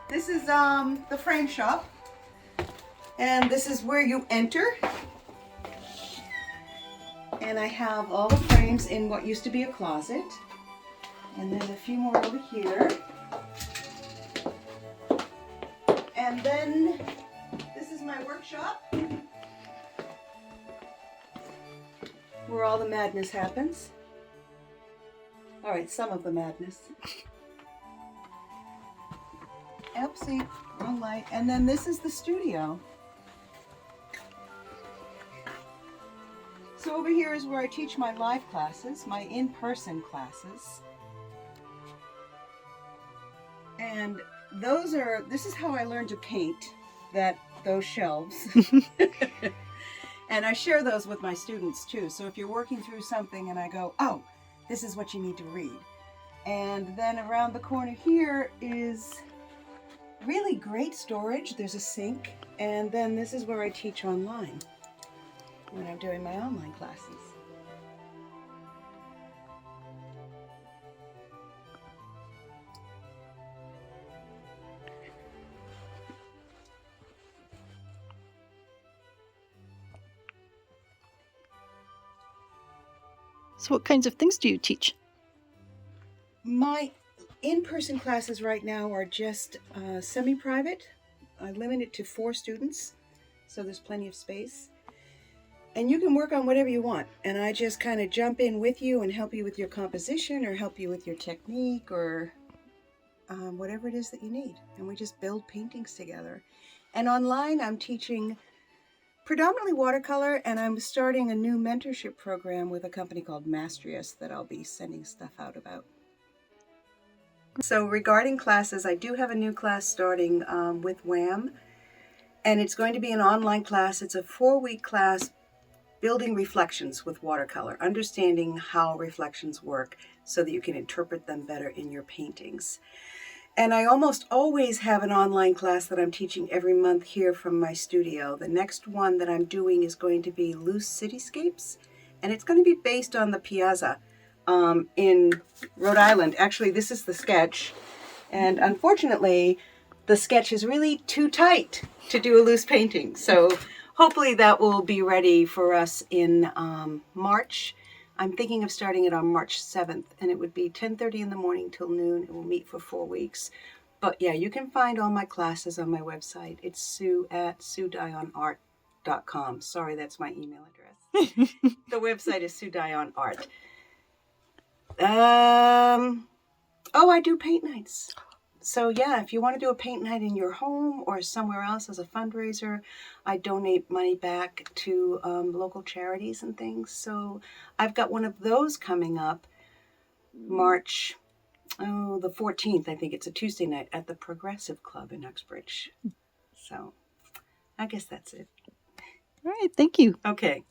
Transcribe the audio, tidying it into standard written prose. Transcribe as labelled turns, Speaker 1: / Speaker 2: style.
Speaker 1: This is the frame shop, and this is where you enter. And I have all the frames in what used to be a closet, and there's a few more over here. And then this is my workshop, where all the madness happens. All right, some of the madness. Oopsie, wrong light. And then this is the studio. So over here is where I teach my live classes, my in-person classes. And this is how I learned to paint, those shelves. And I share those with my students too. So if you're working through something and I go, oh, this is what you need to read. And then around the corner here is really great storage. There's a sink. And then this is where I teach online when I'm doing my online classes.
Speaker 2: So what kinds of things do you teach?
Speaker 1: My in-person classes right now are just semi-private. I limit it to 4 students, so there's plenty of space. And you can work on whatever you want. And I just kind of jump in with you and help you with your composition or help you with your technique or whatever it is that you need. And we just build paintings together. And online, I'm teaching predominantly watercolor, and I'm starting a new mentorship program with a company called Mastrius that I'll be sending stuff out about. So regarding classes, I do have a new class starting with WHAM, and it's going to be an online class. It's a 4-week class building reflections with watercolor, understanding how reflections work so that you can interpret them better in your paintings. And I almost always have an online class that I'm teaching every month here from my studio. The next one that I'm doing is going to be Loose Cityscapes, and it's going to be based on the Piazza in Rhode Island. Actually, this is the sketch, and unfortunately, the sketch is really too tight to do a loose painting. So hopefully that will be ready for us in March. I'm thinking of starting it on March 7th, and it would be 10:30 in the morning till noon. It will meet for 4 weeks. But yeah, you can find all my classes on my website. It's Sue at SueDionArt.com. Sorry, that's my email address. The website is Sue Dion Art. I do paint nights. So yeah, if you want to do a paint night in your home or somewhere else as a fundraiser, I donate money back to local charities and things. So I've got one of those coming up March, the 14th. I think it's a Tuesday night at the Progressive Club in Uxbridge. So I guess that's it.
Speaker 2: All right, thank you.
Speaker 1: Okay.